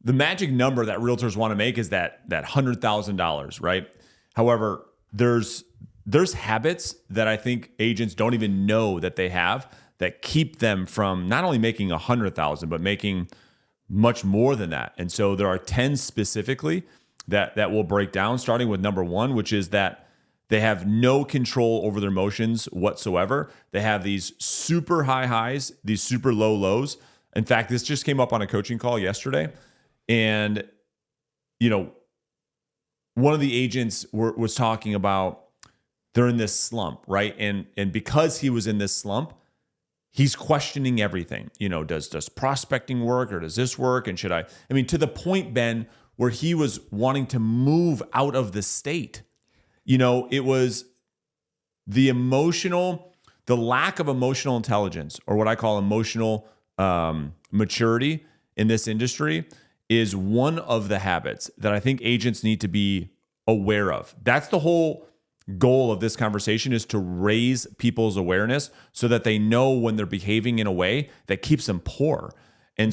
the magic number that realtors want to make is that $100,000, right? However, there's habits that I think agents don't even know that they have that keep them from not only making 100,000, but making much more than that. And so there are 10 specifically that we'll break down, starting with number 1, which is that they have no control over their emotions whatsoever. They have these super high highs, these super low lows. In fact, this just came up on a coaching call yesterday. And, one of the agents was talking about they're in this slump, right? And because he was in this slump, he's questioning everything. Does prospecting work, or does this work? And should I mean, to the point, Ben, where he was wanting to move out of the state. It was the lack of emotional intelligence, or what I call emotional maturity in this industry, is one of the habits that I think agents need to be aware of. That's the whole goal of this conversation, is to raise people's awareness so that they know when they're behaving in a way that keeps them poor. And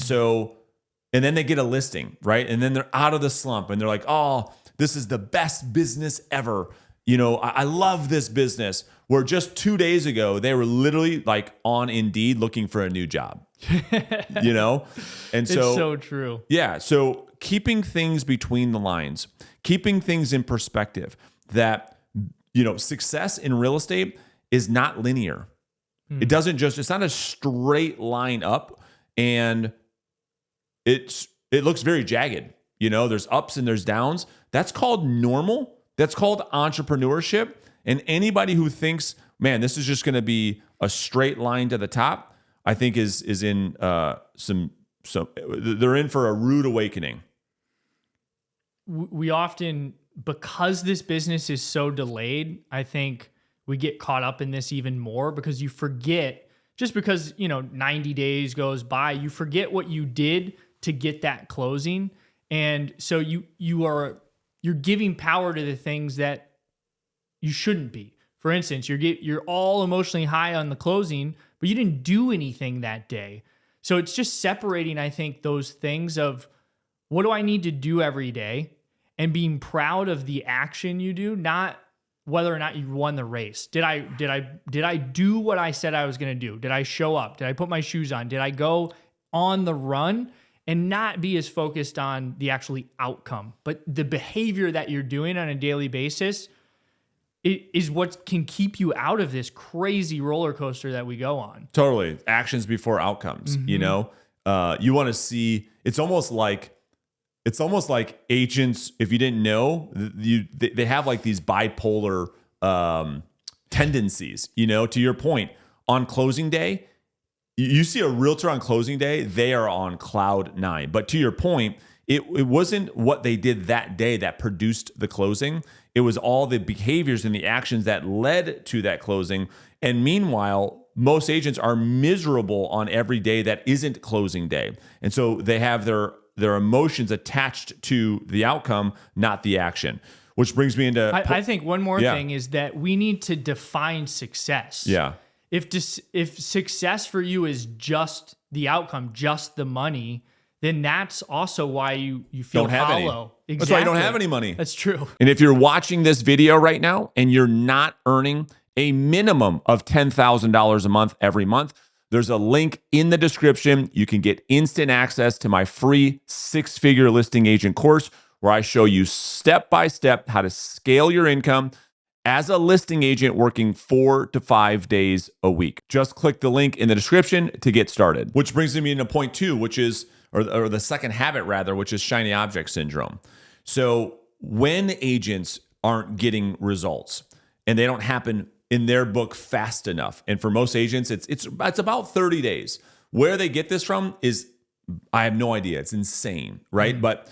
then they get a listing, right? And then they're out of the slump and they're like, oh, this is the best business ever. I love this business. Where just 2 days ago, they were literally like on Indeed looking for a new job, And so, it's so true. Yeah. So keeping things between the lines, keeping things in perspective, that, success in real estate is not linear. It doesn't it's not a straight line up, and it looks very jagged. There's ups and there's downs. That's called normal. That's called entrepreneurship. And anybody who thinks, man, this is just going to be a straight line to the top, I think is in they're in for a rude awakening. We often, because this business is so delayed, I think we get caught up in this even more, because you forget, just because 90 days goes by, you forget what you did to get that closing. And so you're giving power to the things that you shouldn't be. For instance, you're all emotionally high on the closing, but you didn't do anything that day. So it's just separating, I think, those things of what do I need to do every day, and being proud of the action you do, not whether or not you won the race. Did I do what I said I was going to do? Did I show up? Did I put my shoes on? Did I go on the run? And not be as focused on the actually outcome, but the behavior that you're doing on a daily basis is what can keep you out of this crazy roller coaster that we go on. Totally. Actions before outcomes. You want to see, it's almost like agents, if you didn't know, they have like these bipolar tendencies, to your point. On closing day, you see a realtor on closing day, they are on cloud 9. But to your point, it wasn't what they did that day that produced the closing. It was all the behaviors and the actions that led to that closing. And meanwhile, most agents are miserable on every day that isn't closing day. And so they have their emotions attached to the outcome, not the action. Which brings me into... I think one more thing is that we need to define success. Yeah. If success for you is just the outcome, just the money, then that's also why you feel don't have hollow. Any. Exactly. That's why you don't have any money. That's true. And if you're watching this video right now and you're not earning a minimum of $10,000 a month every month, there's a link in the description. You can get instant access to my free 6-figure listing agent course, where I show you step-by-step how to scale your income as a listing agent working 4 to 5 days a week. Just click the link in the description to get started. Which brings me into point 2, which is, or the second habit rather, which is shiny object syndrome. So when agents aren't getting results and they don't happen in their book fast enough, and for most agents, it's about 30 days. Where they get this from is, I have no idea. It's insane, right? But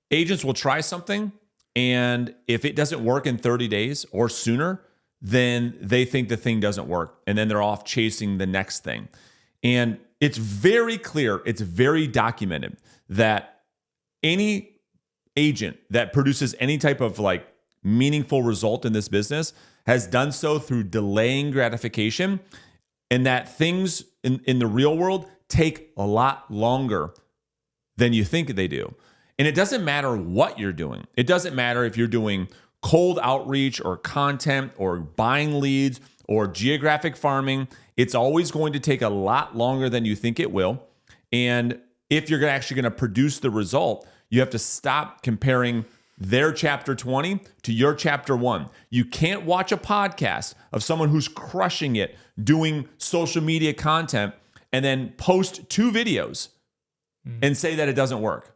agents will try something, and if it doesn't work in 30 days or sooner, then they think the thing doesn't work. And then they're off chasing the next thing. And it's very clear, it's very documented that any agent that produces any type of like meaningful result in this business has done so through delaying gratification, and that things in the real world take a lot longer than you think they do. And it doesn't matter what you're doing. It doesn't matter if you're doing cold outreach or content or buying leads or geographic farming. It's always going to take a lot longer than you think it will. And if you're actually going to produce the result, you have to stop comparing their chapter 20 to your chapter 1. You can't watch a podcast of someone who's crushing it doing social media content and then post 2 videos and say that it doesn't work.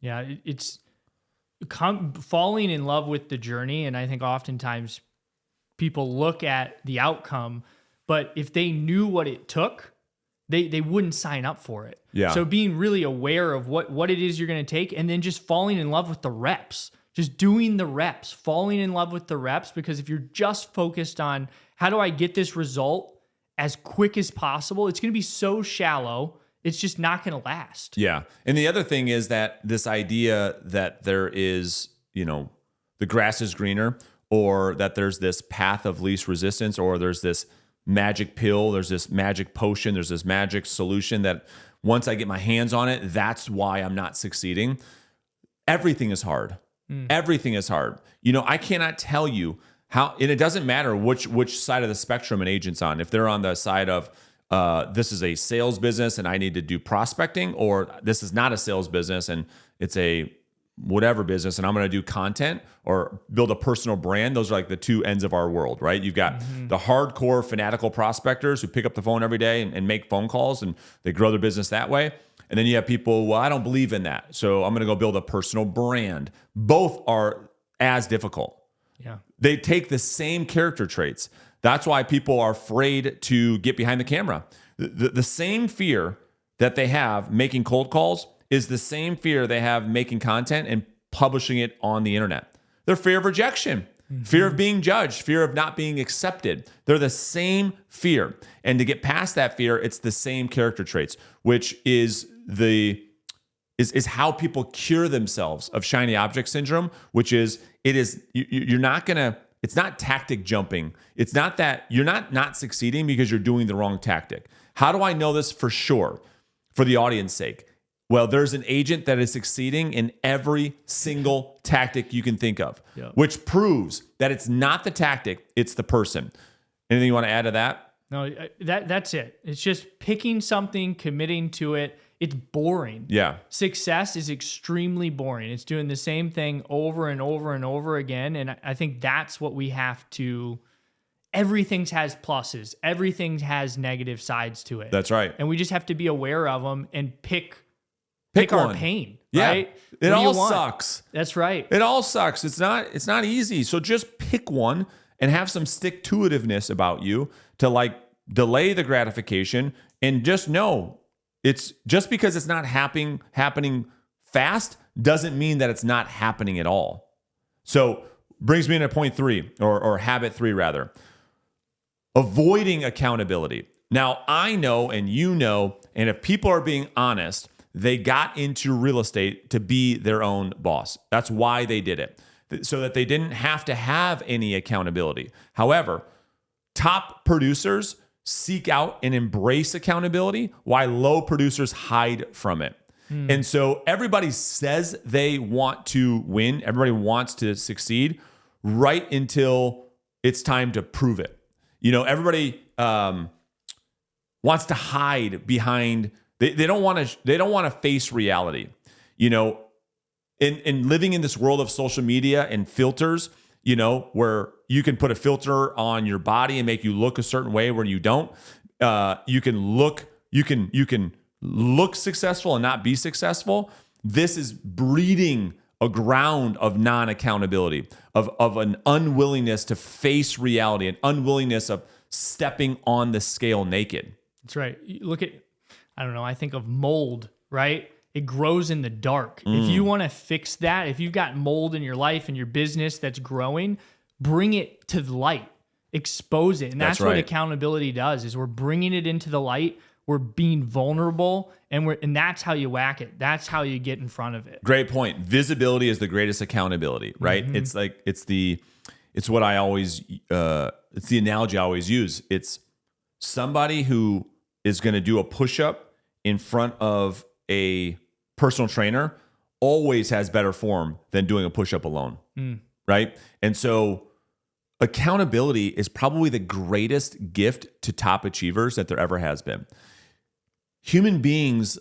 Yeah, it's falling in love with the journey. And I think oftentimes people look at the outcome, but if they knew what it took, they wouldn't sign up for it. Yeah. So being really aware of what it is you're going to take, and then just falling in love with the reps, just doing the reps, falling in love with the reps, because if you're just focused on how do I get this result as quick as possible, it's going to be so shallow. It's just not going to last. Yeah. And the other thing is that this idea that there is, the grass is greener, or that there's this path of least resistance, or there's this magic pill, there's this magic potion, there's this magic solution that once I get my hands on it, that's why I'm not succeeding. Everything is hard. Everything is hard. I cannot tell you how, and it doesn't matter which side of the spectrum an agent's on. If they're on the side of this is a sales business and I need to do prospecting, or this is not a sales business and it's a whatever business and I'm going to do content or build a personal brand. Those are like the 2 ends of our world, right? You've got the hardcore fanatical prospectors who pick up the phone every day and make phone calls and they grow their business that way. And then you have people, well, I don't believe in that, so I'm going to go build a personal brand. Both are as difficult. Yeah. They take the same character traits. That's why people are afraid to get behind the camera. The same fear that they have making cold calls is the same fear they have making content and publishing it on the internet. Their fear of rejection, fear of being judged, fear of not being accepted. They're the same fear. And to get past that fear, it's the same character traits, which is how people cure themselves of shiny object syndrome, which is you're not gonna. It's not tactic jumping. It's not that you're not succeeding because you're doing the wrong tactic. How do I know this for sure? For the audience's sake. Well, there's an agent that is succeeding in every single tactic you can think of, which proves that it's not the tactic, it's the person. Anything you want to add to that? No, that's it. It's just picking something, committing to it. It's boring. Yeah. Success is extremely boring. It's doing the same thing over and over and over again. And I think that's what we have to. Everything has pluses. Everything has negative sides to it. That's right. And we just have to be aware of them and pick our one. pain. Yeah. Right? It all sucks. That's right. It all sucks. It's not easy. So just pick one and have some stick-to-itiveness about you to delay the gratification, and just know it's just because it's not happening fast doesn't mean that it's not happening at all. So brings me into point 3 or habit 3 rather. Avoiding accountability. Now I know, and and if people are being honest, they got into real estate to be their own boss. That's why they did it, so that they didn't have to have any accountability. However, top producers seek out and embrace accountability, while low producers hide from it. And so everybody says they want to win. Everybody wants to succeed right until it's time to prove it. Everybody wants to hide behind. They don't want to face reality. In living in this world of social media and filters, where you can put a filter on your body and make you look a certain way when you don't. You can look successful and not be successful. This is breeding a ground of non-accountability, of an unwillingness to face reality, an unwillingness of stepping on the scale naked. That's right. You look at, I think of mold, right? It grows in the dark. If you want to fix that, if you've got mold in your life and your business that's growing, bring it to the light, expose it. And that's what accountability does, is we're bringing it into the light. We're being vulnerable, and that's how you whack it. That's how you get in front of it. Great point. Visibility is the greatest accountability, right? Mm-hmm. It's what I always, it's the analogy I always use. It's somebody who is going to do a push-up in front of a personal trainer always has better form than doing a push-up alone, right? And so accountability is probably the greatest gift to top achievers that there ever has been. Human beings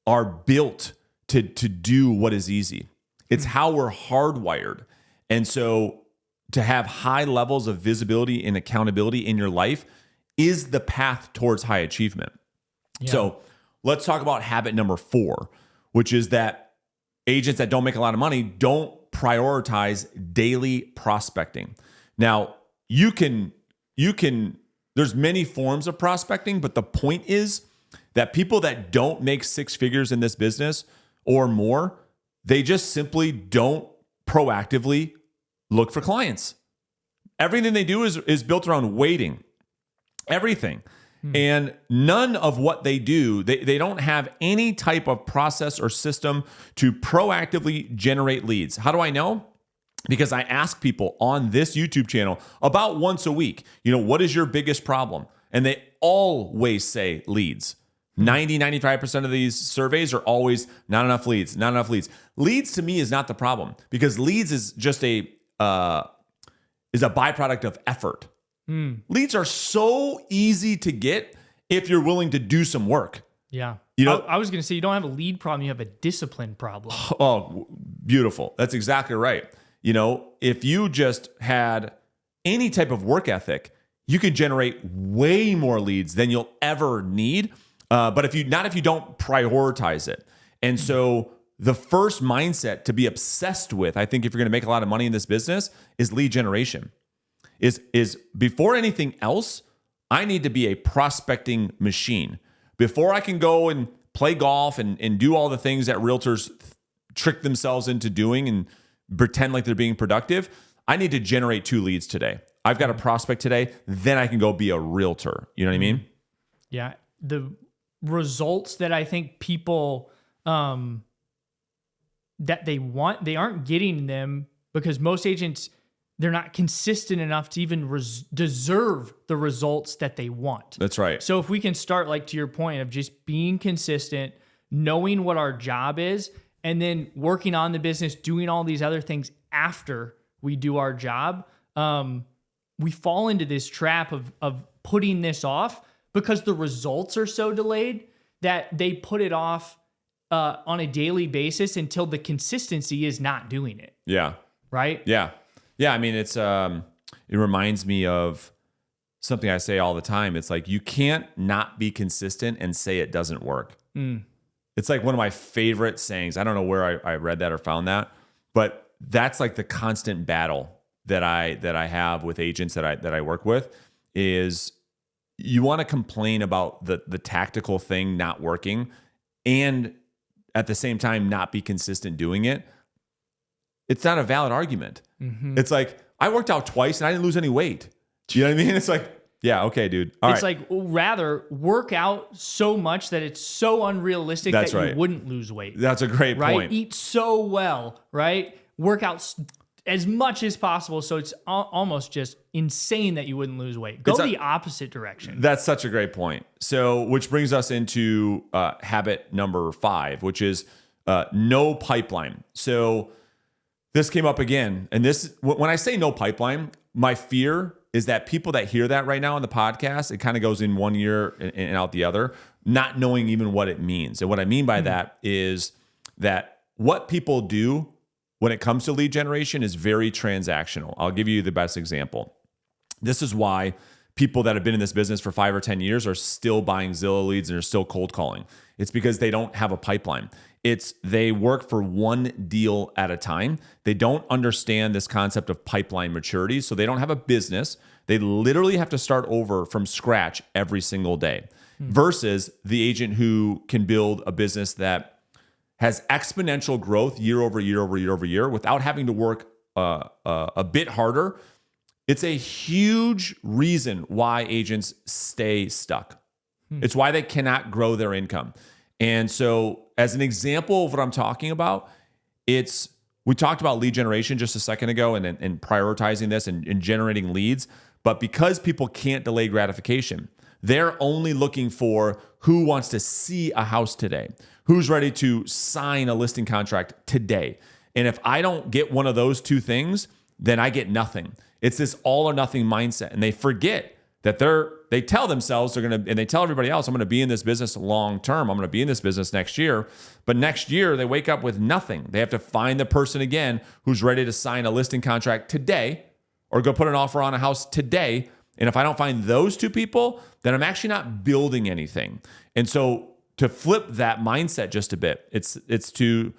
are built to do what is easy. It's how we're hardwired. And so to have high levels of visibility and accountability in your life is the path towards high achievement. Yeah. So let's talk about habit number 4, which is that agents that don't make a lot of money don't prioritize daily prospecting. Now, there's many forms of prospecting, but the point is that people that don't make 6 figures in this business or more, they just simply don't proactively look for clients. Everything they do is built around waiting. Everything. And none of what they do, they don't have any type of process or system to proactively generate leads. How do I know? Because I ask people on this YouTube channel about once a week, what is your biggest problem? And they always say leads. 95% of these surveys are always not enough leads, not enough leads. Leads to me is not the problem, because leads is just a byproduct of effort. Leads are so easy to get if you're willing to do some work. Yeah. I was going to say, you don't have a lead problem, you have a discipline problem. Oh, beautiful. That's exactly right. If you just had any type of work ethic, you could generate way more leads than you'll ever need. But if you don't prioritize it. And so the first mindset to be obsessed with, I think if you're going to make a lot of money in this business, is lead generation. Is before anything else, I need to be a prospecting machine. Before I can go and play golf and do all the things that realtors trick themselves into doing and pretend like they're being productive, I need to generate 2 leads today. I've got a prospect today, then I can go be a realtor. You know what I mean? Yeah. The results that I think people that they want, they aren't getting them because most agents, they're not consistent enough to even deserve the results that they want. That's right. So if we can start, like to your point, of just being consistent, knowing what our job is, and then working on the business, doing all these other things after we do our job, we fall into this trap of putting this off because the results are so delayed that they put it off on a daily basis until the consistency is not doing it. Yeah. Right? Yeah. Yeah, I mean, it reminds me of something I say all the time. It's like, you can't not be consistent and say it doesn't work. It's like one of my favorite sayings. I don't know where I read that or found that, but that's like the constant battle that I have with agents that I work with is you want to complain about the tactical thing not working and at the same time not be consistent doing it. It's not a valid argument. It's like, I worked out twice and I didn't lose any weight. Do you know what I mean? It's like, yeah, okay, dude. All it's right. like, rather work out so much that it's so unrealistic that right. you wouldn't lose weight. That's a great point. Eat so well, right? Work out as much as possible so it's almost just insane that you wouldn't lose weight. Go the opposite direction. That's such a great point. So, which brings us into habit number 5, which is no pipeline. So this came up again. And this, when I say no pipeline, my fear is that people that hear that right now on the podcast, it kind of goes in one ear and out the other, not knowing even what it means. And what I mean by that is that what people do when it comes to lead generation is very transactional. I'll give you the best example. This is why people that have been in this business for 5 or 10 years are still buying Zillow leads and are still cold calling. It's because they don't have a pipeline. They work for one deal at a time. They don't understand this concept of pipeline maturity. So they don't have a business. They literally have to start over from scratch every single day versus the agent who can build a business that has exponential growth year over year over year over year without having to work a bit harder. It's a huge reason why agents stay stuck. It's why they cannot grow their income. And so as an example of what I'm talking about, we talked about lead generation just a second ago and prioritizing this and generating leads. But because people can't delay gratification, They're only looking for who wants to see a house today, who's ready to sign a listing contract today. And if I don't get one of those two things, then I get nothing. It's this all or nothing mindset. And they forget that they tell themselves they're going to, and they tell everybody else, I'm going to be in this business long term. I'm going to be in this business next year. But next year they wake up with nothing. They have to find the person again who's ready to sign a listing contract today or go put an offer on a house today. And if I don't find those two people, then I'm actually not building anything. And so to flip that mindset just a bit, it's to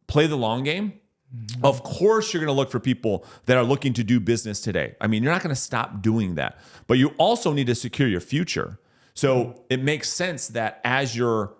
play the long game. Mm-hmm. Of course, you're going to look for people that are looking to do business today. I mean, you're not going to stop doing that, but you also need to secure your future. So it makes sense that as you're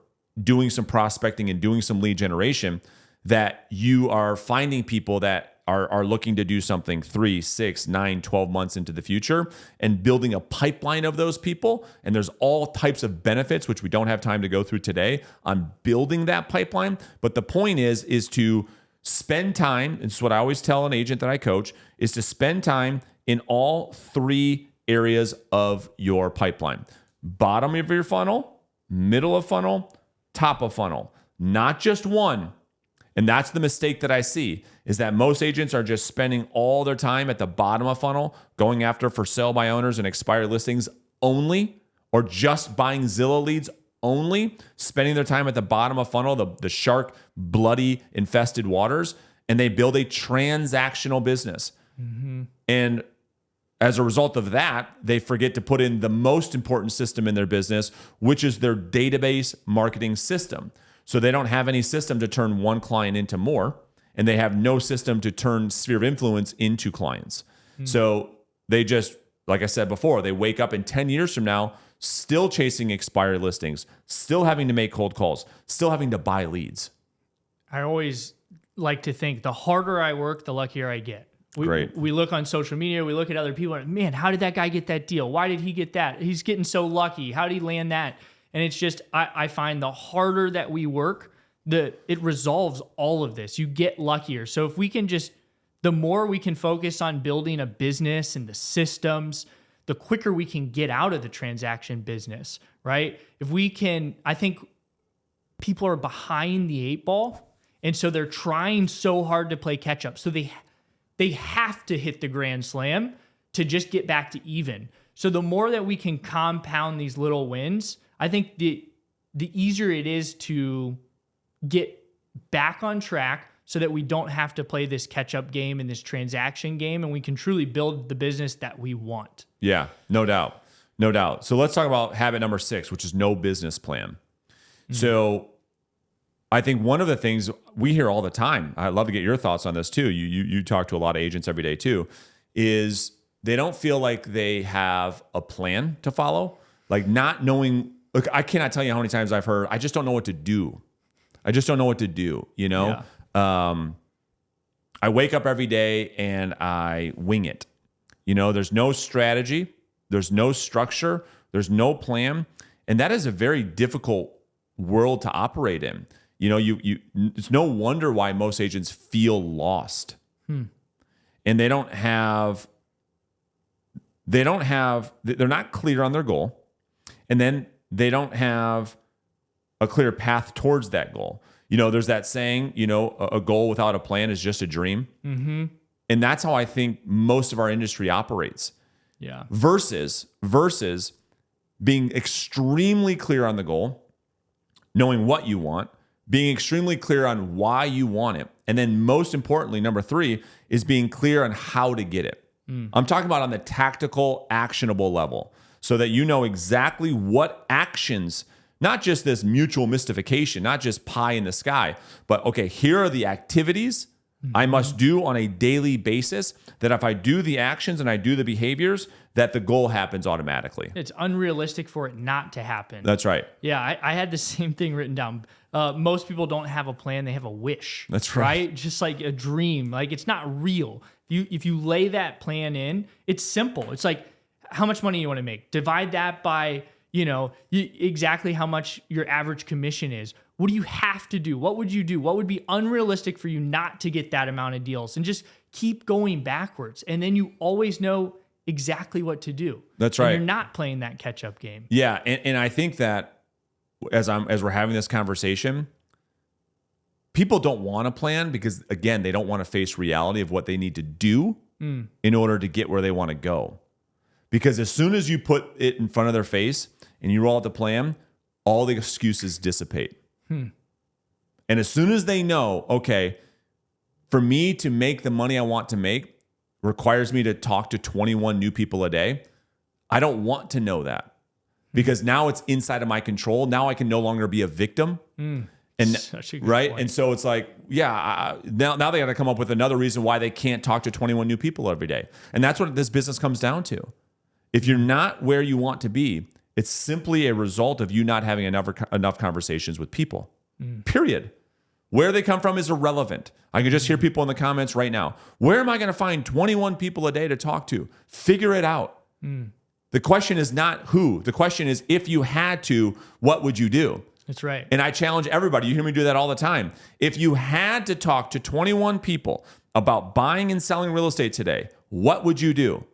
doing some prospecting and doing some lead generation, that you are finding people that are looking to do something 3, 6, 9, 12 months into the future and building a pipeline of those people. And there's all types of benefits, which we don't have time to go through today, on building that pipeline. But the point is to spend time. It's what I always tell an agent that I coach, is to spend time in all 3 areas of your pipeline. Bottom of your funnel, middle of funnel, top of funnel, not just one. And that's the mistake that I see, is that most agents are just spending all their time at the bottom of funnel, going after for sale by owners and expired listings only, or just buying Zillow leads only, spending their time at the bottom of funnel, the shark, bloody, infested waters, and they build a transactional business. Mm-hmm. And as a result of that, they forget to put in the most important system in their business, which is their database marketing system. So they don't have any system to turn one client into more, and they have no system to turn sphere of influence into clients. Mm-hmm. So they just, like I said before, they wake up in 10 years from now, still chasing expired listings, still having to make cold calls, still having to buy leads. I always like to think the harder I work, the luckier I get. Great. We look on social media, we look at other people, and man, how did that guy get that deal? Why did he get that? He's getting so lucky. How did he land that? And it's just, I find the harder that we work, it resolves all of this. You get luckier. So if we can just, the more we can focus on building a business and the systems, the quicker we can get out of the transaction business, right? If we can, I think people are behind the 8 ball, and so they're trying so hard to play catch up. So they have to hit the grand slam to just get back to even. So the more that we can compound these little wins, I think the easier it is to get back on track so that we don't have to play this catch-up game and this transaction game, and we can truly build the business that we want. Yeah, no doubt. No doubt. So let's talk about habit number 6, which is no business plan. Mm-hmm. So I think one of the things we hear all the time, I'd love to get your thoughts on this too. You talk to a lot of agents every day too, is they don't feel like they have a plan to follow, like not knowing. Look, I cannot tell you how many times I've heard, I just don't know what to do. I just don't know what to do, you know? Yeah. I wake up every day and I wing it. You know, there's no strategy, there's no structure, there's no plan. And that is a very difficult world to operate in. You know, it's no wonder why most agents feel lost. And they're not clear on their goal. And then they don't have a clear path towards that goal. You know, there's that saying, you know, a goal without a plan is just a dream. Mm-hmm. And that's how I think most of our industry operates. Yeah. Versus being extremely clear on the goal, knowing what you want, being extremely clear on why you want it. And then most importantly, number 3 is being clear on how to get it. I'm talking about on the tactical, actionable level, so that you know exactly what actions, not just this mutual mystification, not just pie in the sky, but okay, here are the activities I must do on a daily basis, that if I do the actions and I do the behaviors, that the goal happens automatically. It's unrealistic for it not to happen. That's right. Yeah, I had the same thing written down. Most people don't have a plan, they have a wish. That's right. Just like a dream. Like, it's not real. If you lay that plan in, it's simple. It's like, how much money you want to make. Divide that by, exactly how much your average commission is. What do you have to do? What would you do? What would be unrealistic for you not to get that amount of deals? And just keep going backwards. And then you always know exactly what to do. That's And right. you're not playing that catch up game. Yeah, and I think that as we're having this conversation, people don't want to plan because, again, they don't want to face reality of what they need to do in order to get where they want to go. Because as soon as you put it in front of their face and you roll out the plan, all the excuses dissipate. And as soon as they know, okay, for me to make the money I want to make requires me to talk to 21 new people a day, I don't want to know that because now it's inside of my control. Now I can no longer be a victim. And right. Point. And so it's like, now they got to come up with another reason why they can't talk to 21 new people every day. And that's what this business comes down to. If you're not where you want to be, it's simply a result of you not having enough conversations with people, period. Where they come from is irrelevant. I can just hear people in the comments right now. Where am I going to find 21 people a day to talk to? Figure it out. The question is not who. The question is, if you had to, what would you do? That's right. And I challenge everybody. You hear me do that all the time. If you had to talk to 21 people about buying and selling real estate today, what would you do?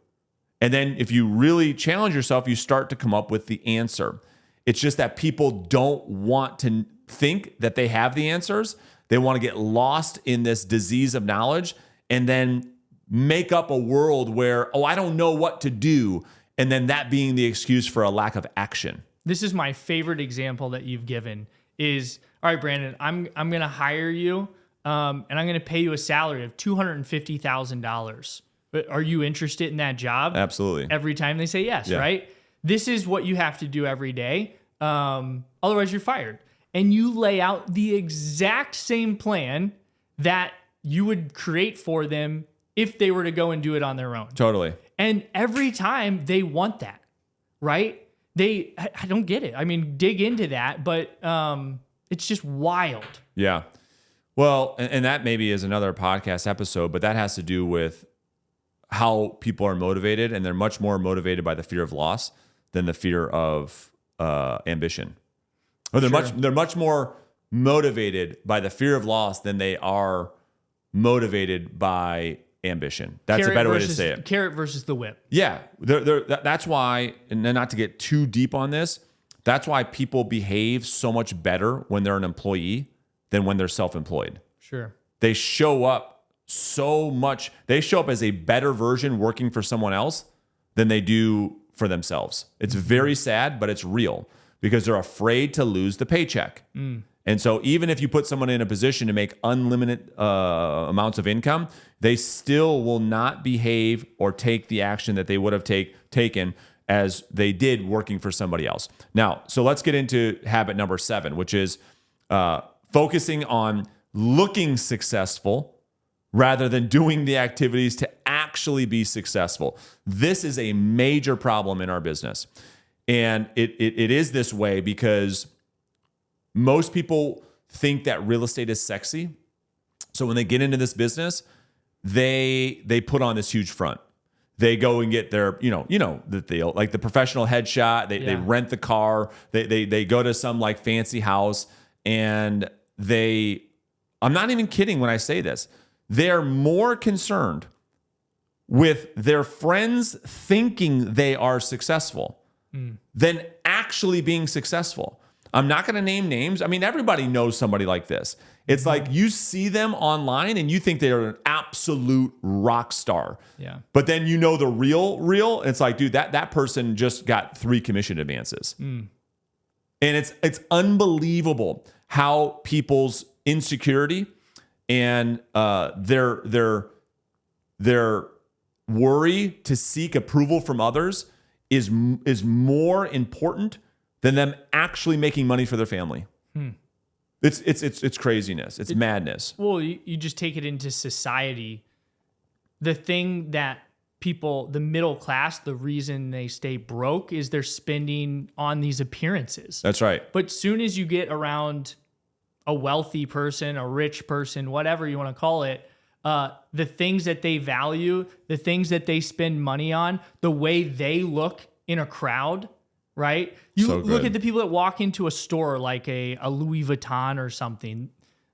And then if you really challenge yourself, you start to come up with the answer. It's just that people don't want to think that they have the answers. They want to get lost in this disease of knowledge and then make up a world where, I don't know what to do. And then that being the excuse for a lack of action. This is my favorite example that you've given is, all right, Brandon, I'm going to hire you and I'm going to pay you a salary of $250,000. But are you interested in that job? Absolutely. Every time they say yes, right? This is what you have to do every day. Otherwise, you're fired. And you lay out the exact same plan that you would create for them if they were to go and do it on their own. Totally. And every time they want that, right? I don't get it. I mean, dig into that, but it's just wild. Yeah. Well, and that maybe is another podcast episode, but that has to do with how people are motivated, and they're much more motivated by the fear of loss than the fear of ambition. Or they're much more motivated by the fear of loss than they are motivated by ambition. That's a better way to say it. Carrot versus the whip. Yeah. That's why, and then not to get too deep on this, that's why people behave so much better when they're an employee than when they're self-employed. Sure. They show up they show up as a better version working for someone else than they do for themselves. It's very sad, but it's real because they're afraid to lose the paycheck. And so even if you put someone in a position to make unlimited amounts of income, they still will not behave or take the action that they would have taken as they did working for somebody else. Now, so let's get into habit number 7, which is focusing on looking successful rather than doing the activities to actually be successful. This is a major problem in our business. And it is this way because most people think that real estate is sexy. So when they get into this business, they put on this huge front. They go and get their, that they like the professional headshot. They rent the car. They go to some like fancy house, and I'm not even kidding when I say this. They're more concerned with their friends thinking they are successful than actually being successful. I'm not going to name names. I mean, everybody knows somebody like this. It's like you see them online and you think they're an absolute rock star. Yeah. But then you know the real. It's like, dude, that person just got 3 commission advances. And it's unbelievable how people's insecurity and their worry to seek approval from others is more important than them actually making money for their family. It's craziness. It's madness. Well, you just take it into society. The thing that people, the middle class, the reason they stay broke is they're spending on these appearances. That's right. But soon as you get around a wealthy person, a rich person, whatever you want to call it, the things that they value, the things that they spend money on, the way they look in a crowd, right? You So look good. at the people that walk into a store like a Louis Vuitton or something.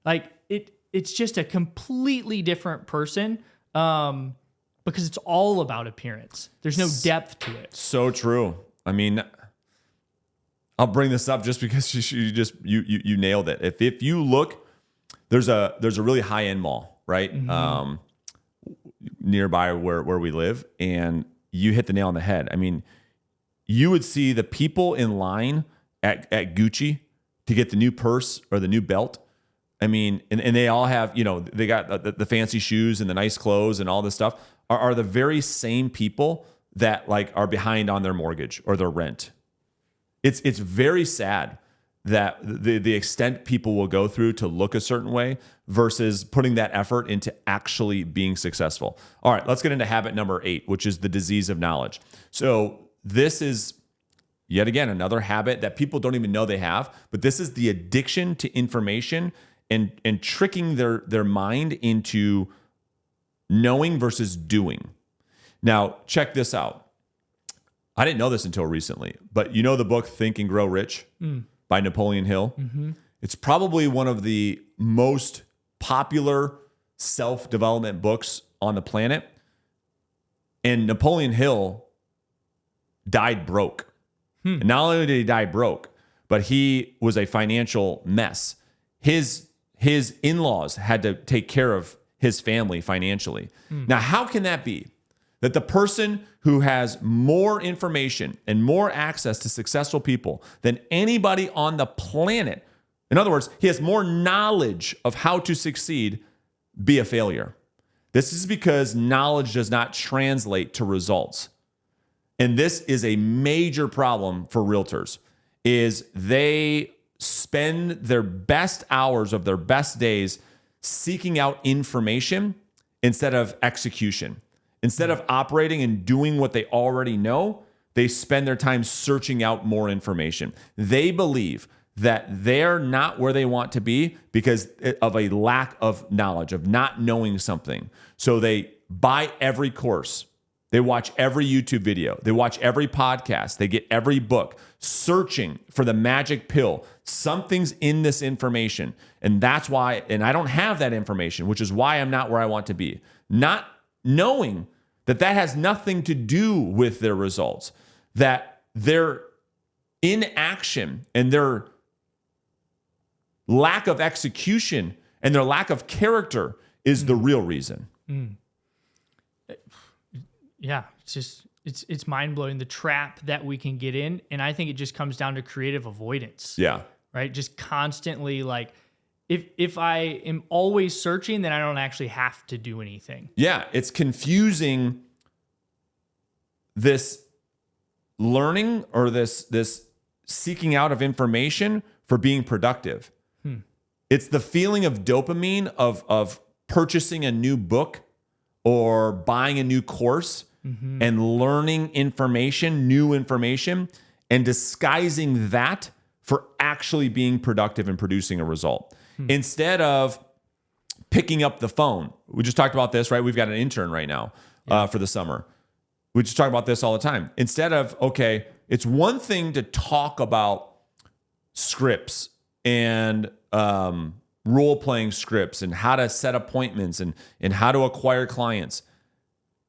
Like it's just a completely different person because because it's all about appearance. There's no depth to it. So true. I mean, I'll bring this up just because you nailed it. If you look, there's a really high end mall, right? Nearby where we live, and you hit the nail on the head. I mean, you would see the people in line at Gucci to get the new purse or the new belt. I mean, and they all have, they got the fancy shoes and the nice clothes and all this stuff are the very same people that like are behind on their mortgage or their rent. It's very sad that the extent people will go through to look a certain way versus putting that effort into actually being successful. All right, let's get into habit number 8, which is the disease of knowledge. So this is yet again another habit that people don't even know they have, but this is the addiction to information and tricking their mind into knowing versus doing. Now, check this out. I didn't know this until recently, but you know the book Think and Grow Rich by Napoleon Hill? Mm-hmm. It's probably one of the most popular self-development books on the planet. And Napoleon Hill died broke. And not only did he die broke, but he was a financial mess. His in-laws had to take care of his family financially. Now, how can that be? That the person who has more information and more access to successful people than anybody on the planet, in other words, he has more knowledge of how to succeed, be a failure. This is because knowledge does not translate to results. And this is a major problem for realtors, is they spend their best hours of their best days seeking out information instead of execution. Instead of operating and doing what they already know, they spend their time searching out more information. They believe that they're not where they want to be because of a lack of knowledge, of not knowing something. So they buy every course. They watch every YouTube video. They watch every podcast. They get every book, searching for the magic pill. Something's in this information. And that's why, and I don't have that information, which is why I'm not where I want to be. Not knowing that has nothing to do with their results, that their inaction and their lack of execution and their lack of character is the real reason. Yeah, it's mind-blowing, the trap that we can get in. And I think it just comes down to creative avoidance. Yeah. Right? Just constantly like, if I am always searching, then I don't actually have to do anything. Yeah, it's confusing this learning or this seeking out of information for being productive. It's the feeling of dopamine of purchasing a new book or buying a new course and learning information, new information, and disguising that for actually being productive and producing a result. Instead of picking up the phone. We just talked about this, right? We've got an intern right now for the summer. We just talk about this all the time. Instead of, okay, it's one thing to talk about scripts and role-playing scripts and how to set appointments and how to acquire clients,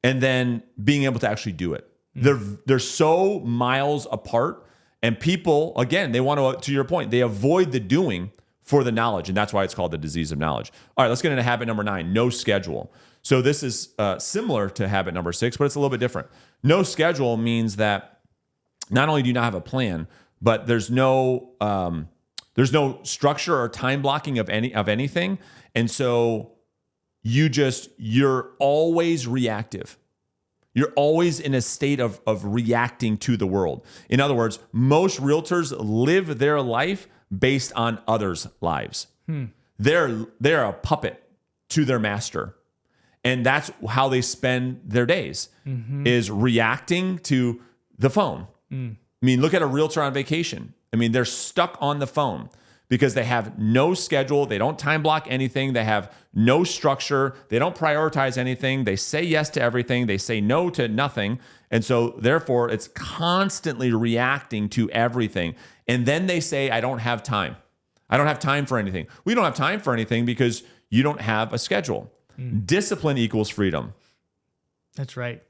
and then being able to actually do it. They're so miles apart, and people, again, they want to your point, they avoid the doing for the knowledge, and that's why it's called the disease of knowledge. All right, let's get into habit number 9, no schedule. So this is similar to habit number 6, but it's a little bit different. No schedule means that not only do you not have a plan, but there's no structure or time blocking of anything, and so you're always reactive. You're always in a state of reacting to the world. In other words, most realtors live their life based on others' lives. They're a puppet to their master. And that's how they spend their days, is reacting to the phone. I mean, look at a realtor on vacation. I mean, they're stuck on the phone because they have no schedule. They don't time block anything. They have no structure. They don't prioritize anything. They say yes to everything. They say no to nothing. And so therefore, it's constantly reacting to everything. And then they say, I don't have time. I don't have time for anything. We don't have time for anything because you don't have a schedule. Discipline equals freedom. That's right.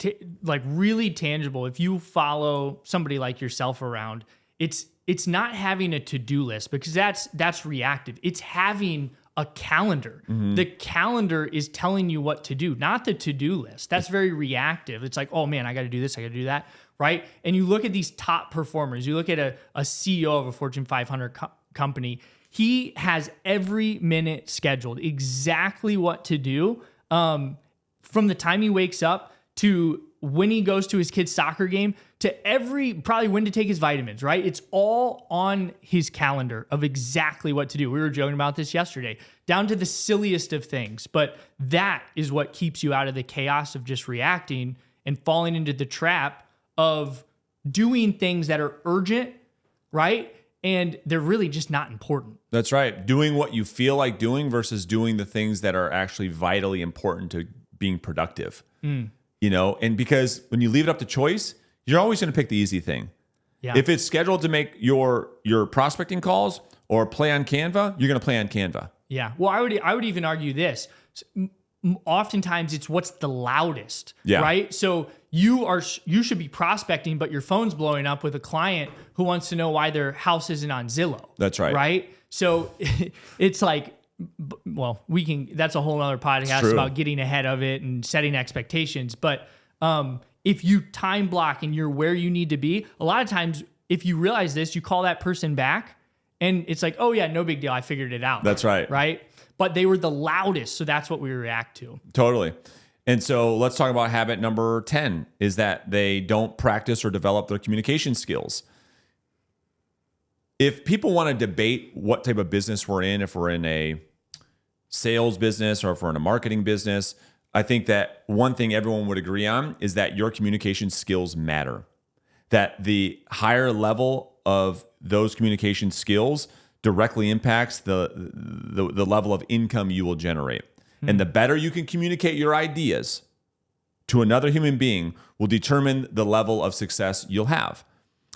Like really tangible. If you follow somebody like yourself around, it's not having a to-do list, because that's reactive. It's having a calendar. The calendar is telling you what to do, not the to-do list. That's very reactive. It's like, oh man, I got to do this, I got to do that, right? And you look at these top performers. You look at a CEO of a Fortune 500 company. He has every minute scheduled, exactly what to do, from the time he wakes up to when he goes to his kid's soccer game, to probably when to take his vitamins, right? It's all on his calendar of exactly what to do. We were joking about this yesterday, down to the silliest of things. But that is what keeps you out of the chaos of just reacting and falling into the trap of doing things that are urgent, right? And they're really just not important. That's right. Doing what you feel like doing versus doing the things that are actually vitally important to being productive. You know, and because when you leave it up to choice, you're always going to pick the easy thing. Yeah. If it's scheduled to make your prospecting calls or play on Canva, you're going to play on Canva. Yeah. Well, I would even argue this. Oftentimes it's what's the loudest, right? So you should be prospecting, but your phone's blowing up with a client who wants to know why their house isn't on Zillow. That's right. Right? So it's like, well, that's a whole other podcast about getting ahead of it and setting expectations. But if you time block and you're where you need to be, a lot of times, if you realize this, you call that person back and it's like, oh yeah, no big deal, I figured it out. That's right. Right? But they were the loudest, so that's what we react to. Totally. And so let's talk about habit number 10, is that they don't practice or develop their communication skills. If people want to debate what type of business we're in, if we're in a sales business or if we're in a marketing business, I think that one thing everyone would agree on is that your communication skills matter. That the higher level of those communication skills directly impacts the level of income you will generate. And the better you can communicate your ideas to another human being will determine the level of success you'll have.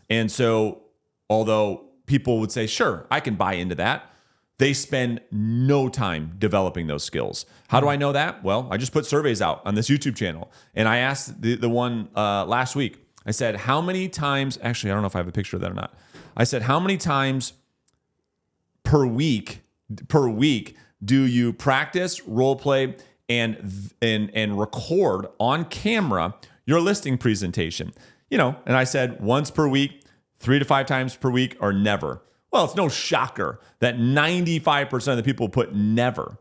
And so, although people would say, sure, I can buy into that, they spend no time developing those skills. How do I know that? Well, I just put surveys out on this YouTube channel. And I asked the one last week, I said, how many times, actually, I don't know if I have a picture of that or not. I said, how many times per week do you practice, role play, and record on camera your listing presentation? You know, and I said once per week, 3 to 5 times per week, or never. Well, it's no shocker that 95% of the people put never.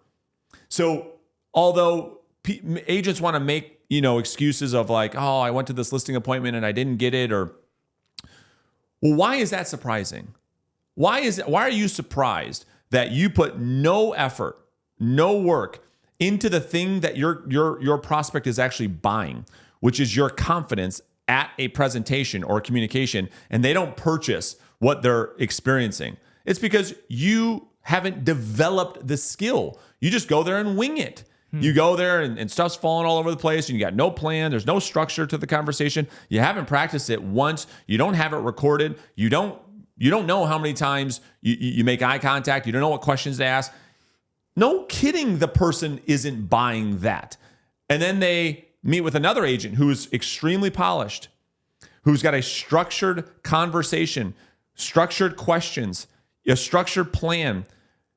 So although agents want to make, excuses of like, oh, I went to this listing appointment and I didn't get it, or, well, why is that surprising? Why are you surprised that you put no effort, no work into the thing that your prospect is actually buying, which is your confidence at a presentation or communication, and they don't purchase what they're experiencing? It's because you haven't developed the skill. You just go there and wing it. You go there and stuff's falling all over the place, and you got no plan. There's no structure to the conversation. You haven't practiced it once. You don't have it recorded. You don't know how many times you make eye contact. You don't know what questions to ask. No kidding, the person isn't buying that. And then they meet with another agent who is extremely polished, who's got a structured conversation, structured questions, a structured plan.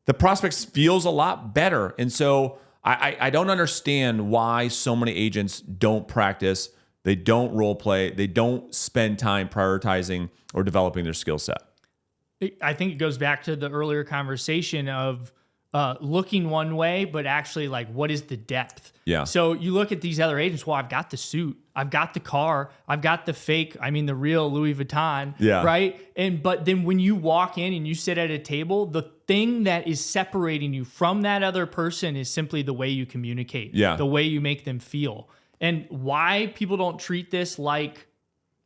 The prospect feels a lot better. And so I don't understand why so many agents don't practice, they don't role play, they don't spend time prioritizing or developing their skill set. I think it goes back to the earlier conversation of looking one way, but actually like, what is the depth? Yeah. So you look at these other agents, well, I've got the suit, I've got the car, I've got the the real Louis Vuitton, right? But then when you walk in and you sit at a table, the thing that is separating you from that other person is simply the way you communicate, the way you make them feel. And why people don't treat this like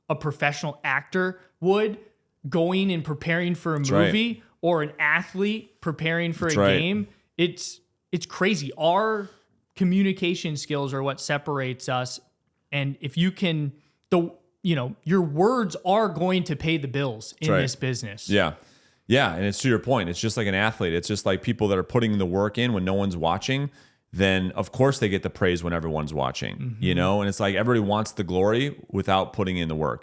a professional actor would, going and preparing for a movie, or an athlete preparing for a game, it's crazy. Our communication skills are what separates us. And if you can, your words are going to pay the bills in this business. Yeah. Yeah. And it's to your point. It's just like an athlete. It's just like people that are putting the work in when no one's watching. then of course they get the praise when everyone's watching, you know? And it's like everybody wants the glory without putting in the work.